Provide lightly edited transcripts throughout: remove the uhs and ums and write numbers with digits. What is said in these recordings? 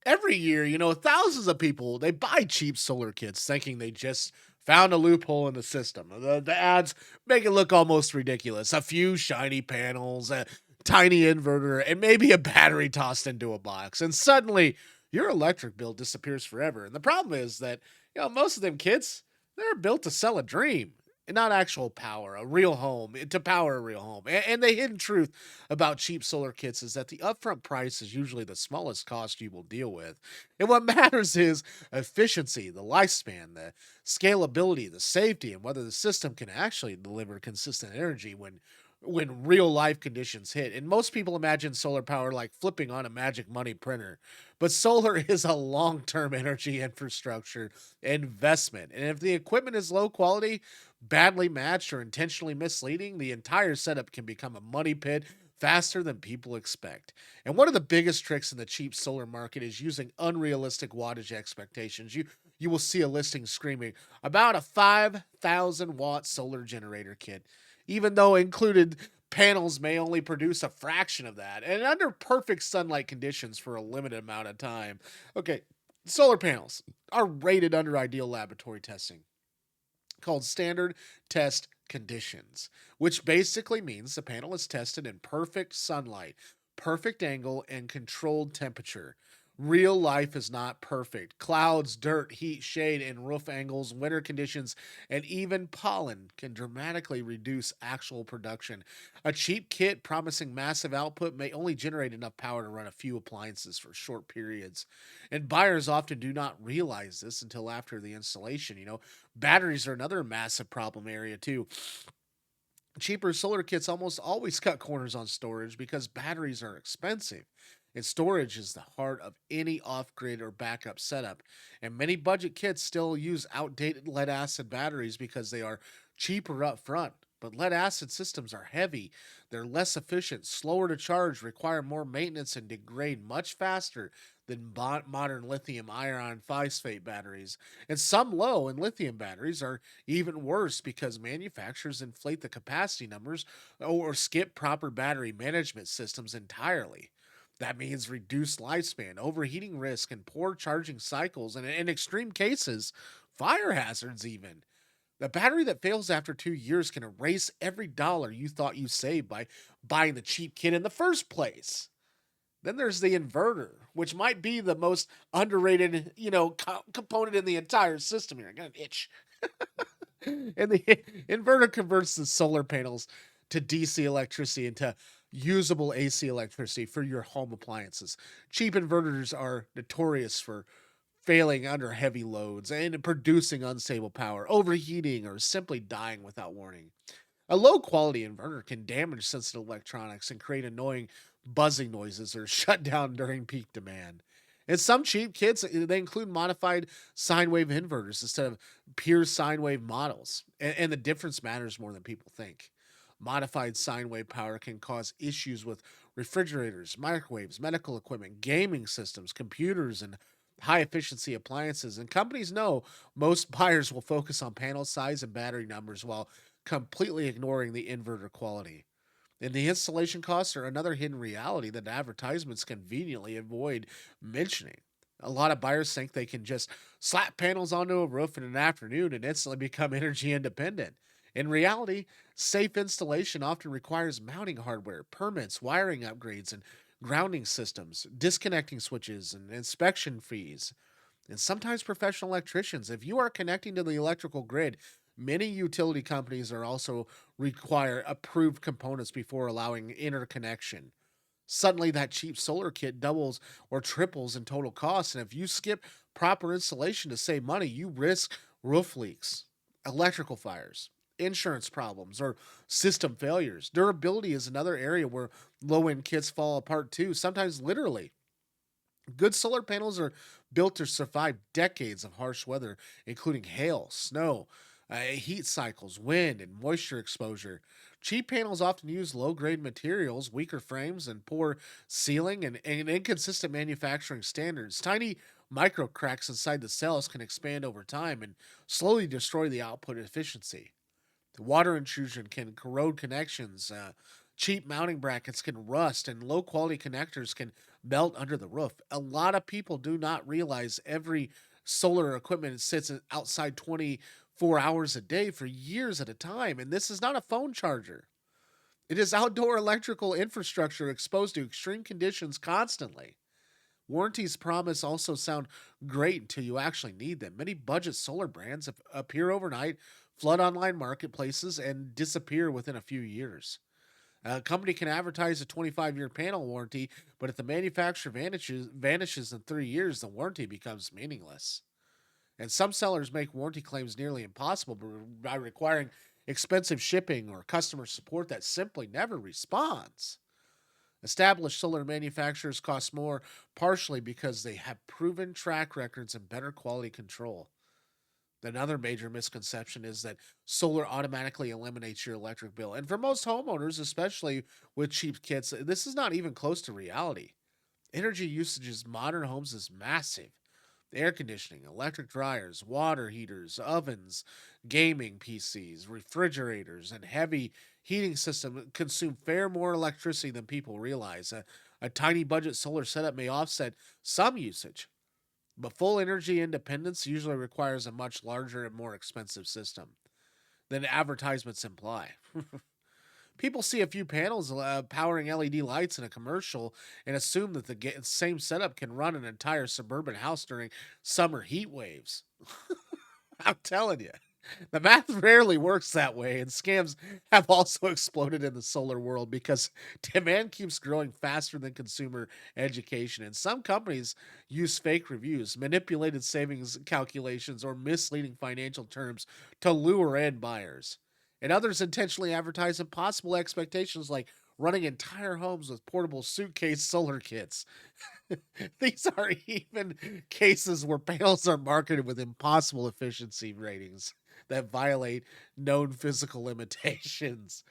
Every year, thousands of people they buy cheap solar kits thinking they just found a loophole in the system. The ads make it look almost ridiculous. A few shiny panels, a tiny inverter, and maybe a battery tossed into a box. And suddenly your electric bill disappears forever. And the problem is that, most of them kits, they're built to sell a dream. And not actual power, a real home, to power a real home. And the hidden truth about cheap solar kits is that the upfront price is usually the smallest cost you will deal with. And what matters is efficiency, the lifespan, the scalability, the safety, and whether the system can actually deliver consistent energy when real life conditions hit. And most people imagine solar power like flipping on a magic money printer. But solar is a long-term energy infrastructure investment. And if the equipment is low quality, badly matched, or intentionally misleading, the entire setup can become a money pit faster than people expect. And one of the biggest tricks in the cheap solar market is using unrealistic wattage expectations. You will see a listing screaming about a 5,000 watt solar generator kit, even though included panels may only produce a fraction of that and under perfect sunlight conditions for a limited amount of time. Okay, solar panels are rated under ideal laboratory testing called standard test conditions, which basically means the panel is tested in perfect sunlight, perfect angle, and controlled temperature. Real life is not perfect. Clouds, dirt, heat, shade, and roof angles, winter conditions, and even pollen can dramatically reduce actual production. A cheap kit promising massive output may only generate enough power to run a few appliances for short periods. And buyers often do not realize this until after the installation. Batteries are another massive problem area too. Cheaper solar kits almost always cut corners on storage because batteries are expensive. And storage is the heart of any off grid or backup setup. And many budget kits still use outdated lead acid batteries because they are cheaper up front. But lead acid systems are heavy, they're less efficient, slower to charge, require more maintenance, and degrade much faster than modern lithium iron phosphate batteries. And some low and lithium batteries are even worse because manufacturers inflate the capacity numbers or skip proper battery management systems entirely. That means reduced lifespan, overheating risk, and poor charging cycles, and in extreme cases, fire hazards even. The battery that fails after 2 years can erase every dollar you thought you saved by buying the cheap kit in the first place. Then there's the inverter, which might be the most underrated, component in the entire system here. I got an itch. And the inverter converts the solar panels to DC electricity into usable AC electricity for your home appliances. Cheap inverters are notorious for failing under heavy loads and producing unstable power, overheating, or simply dying without warning. A low quality inverter can damage sensitive electronics and create annoying buzzing noises or shut down during peak demand. And some cheap kits they include modified sine wave inverters instead of pure sine wave models. And the difference matters more than people think. Modified sine wave power can cause issues with refrigerators, microwaves, medical equipment, gaming systems, computers, and high efficiency appliances. And companies know most buyers will focus on panel size and battery numbers while completely ignoring the inverter quality. And the installation costs are another hidden reality that advertisements conveniently avoid mentioning. A lot of buyers think they can just slap panels onto a roof in an afternoon and instantly become energy independent. In reality, safe installation often requires mounting hardware, permits, wiring upgrades, and grounding systems, disconnecting switches, and inspection fees. And sometimes professional electricians. If you are connecting to the electrical grid, many utility companies are also require approved components before allowing interconnection. Suddenly, that cheap solar kit doubles or triples in total cost. And if you skip proper installation to save money, you risk roof leaks, electrical fires, insurance problems, or system failures. Durability is another area where low end kits fall apart too, sometimes literally. Good solar panels are built to survive decades of harsh weather, including hail, snow, heat cycles, wind, and moisture exposure. Cheap panels often use low grade materials, weaker frames, and poor sealing and inconsistent manufacturing standards. Tiny micro cracks inside the cells can expand over time and slowly destroy the output efficiency. Water intrusion can corrode connections. Cheap mounting brackets can rust, and low quality connectors can melt under the roof. A lot of people do not realize every solar equipment sits outside 24 hours a day for years at a time. And this is not a phone charger. It is outdoor electrical infrastructure exposed to extreme conditions constantly. Warranties promise also sound great until you actually need them. Many budget solar brands appear overnight, flood online marketplaces, and disappear within a few years. A company can advertise a 25-year panel warranty, but if the manufacturer vanishes in 3 years, the warranty becomes meaningless. And some sellers make warranty claims nearly impossible by requiring expensive shipping or customer support that simply never responds. Established solar manufacturers cost more, partially because they have proven track records and better quality control. Another major misconception is that solar automatically eliminates your electric bill. And for most homeowners, especially with cheap kits, this is not even close to reality. Energy usage in modern homes is massive. Air conditioning, electric dryers, water heaters, ovens, gaming PCs, refrigerators, and heavy heating system consume far more electricity than people realize. A tiny budget solar setup may offset some usage, but full energy independence usually requires a much larger and more expensive system than advertisements imply. People see a few panels powering LED lights in a commercial and assume that the same setup can run an entire suburban house during summer heat waves. I'm telling you. The math rarely works that way, and scams have also exploded in the solar world because demand keeps growing faster than consumer education. And some companies use fake reviews, manipulated savings calculations, or misleading financial terms to lure in buyers. And others intentionally advertise impossible expectations like running entire homes with portable suitcase solar kits. These are even cases where panels are marketed with impossible efficiency ratings that violate known physical limitations.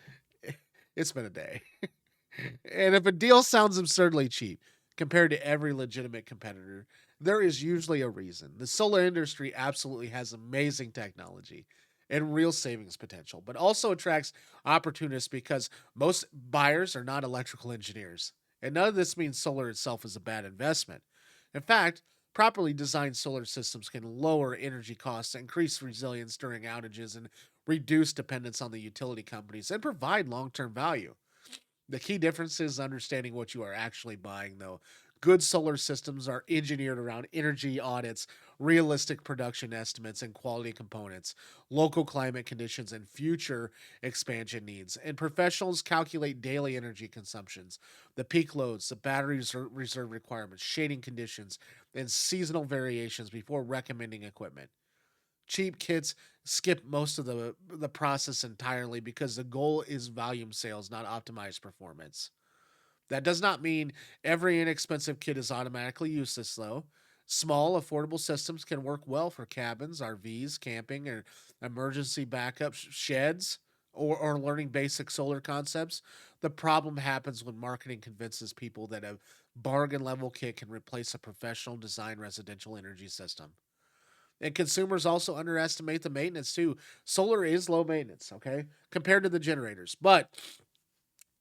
It's been a day. And if a deal sounds absurdly cheap compared to every legitimate competitor, there is usually a reason. The solar industry absolutely has amazing technology and real savings potential, but also attracts opportunists because most buyers are not electrical engineers. And none of this means solar itself is a bad investment. In fact, properly designed solar systems can lower energy costs, increase resilience during outages, and reduce dependence on the utility companies and provide long term value. The key difference is understanding what you are actually buying, though. Good solar systems are engineered around energy audits, realistic production estimates, and quality components, local climate conditions, and future expansion needs. And professionals calculate daily energy consumptions, the peak loads, the battery reserve requirements, shading conditions, and seasonal variations before recommending equipment. Cheap kits skip most of the process entirely because the goal is volume sales, not optimized performance. That does not mean every inexpensive kit is automatically useless, though. Small, affordable systems can work well for cabins, RVs, camping, or emergency backup sheds, or learning basic solar concepts. The problem happens when marketing convinces people that a bargain level kit can replace a professional design residential energy system. And consumers also underestimate the maintenance too. Solar is low maintenance, okay, compared to the generators, but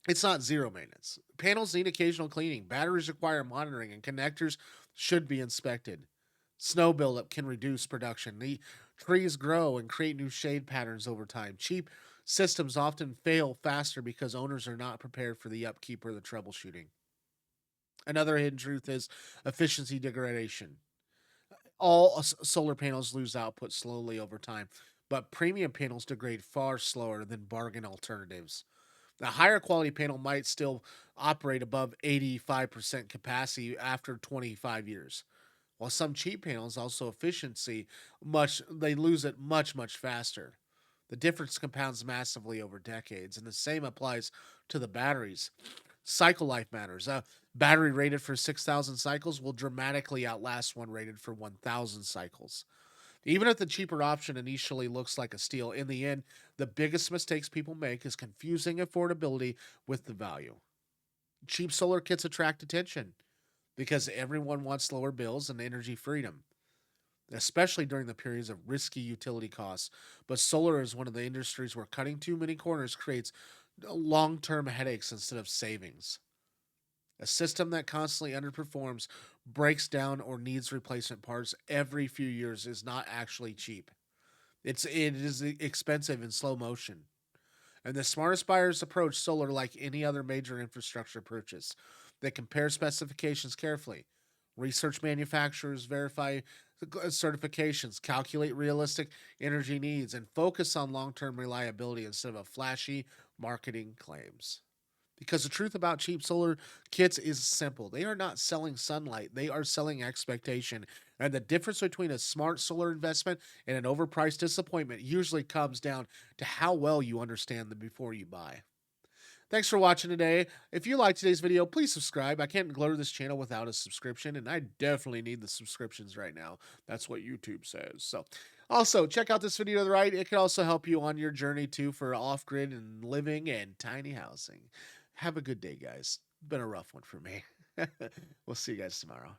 it's not zero maintenance. Panels need occasional cleaning, batteries require monitoring, and connectors should be inspected. Snow buildup can reduce production. The trees grow and create new shade patterns over time. Cheap systems often fail faster because owners are not prepared for the upkeep or the troubleshooting. Another hidden truth is efficiency degradation. All solar panels lose output slowly over time, but premium panels degrade far slower than bargain alternatives. A higher quality panel might still operate above 85% capacity after 25 years, while some cheap panels also efficiency much they lose it much faster. The difference compounds massively over decades, and the same applies to the batteries. Cycle life matters. A battery rated for 6,000 cycles will dramatically outlast one rated for 1,000 cycles. Even if the cheaper option initially looks like a steal, in the end, the biggest mistakes people make is confusing affordability with the value. Cheap solar kits attract attention because everyone wants lower bills and energy freedom, especially during the periods of risky utility costs. But solar is one of the industries where cutting too many corners creates long term headaches instead of savings. A system that constantly underperforms, breaks down, or needs replacement parts every few years is not actually cheap. It is expensive in slow motion. And the smartest buyers approach solar like any other major infrastructure purchase. They compare specifications carefully, research manufacturers, verify certifications, calculate realistic energy needs, and focus on long term reliability instead of a flashy marketing claims. Because the truth about cheap solar kits is simple. They are not selling sunlight, they are selling expectation. And the difference between a smart solar investment and an overpriced disappointment usually comes down to how well you understand them before you buy. Thanks for watching today. If you liked today's video, please subscribe. I can't grow this channel without a subscription, and I definitely need the subscriptions right now. That's what YouTube says. So, also check out this video to the right. It can also help you on your journey too for off-grid and living and tiny housing. Have a good day, guys. Been a rough one for me. We'll see you guys tomorrow.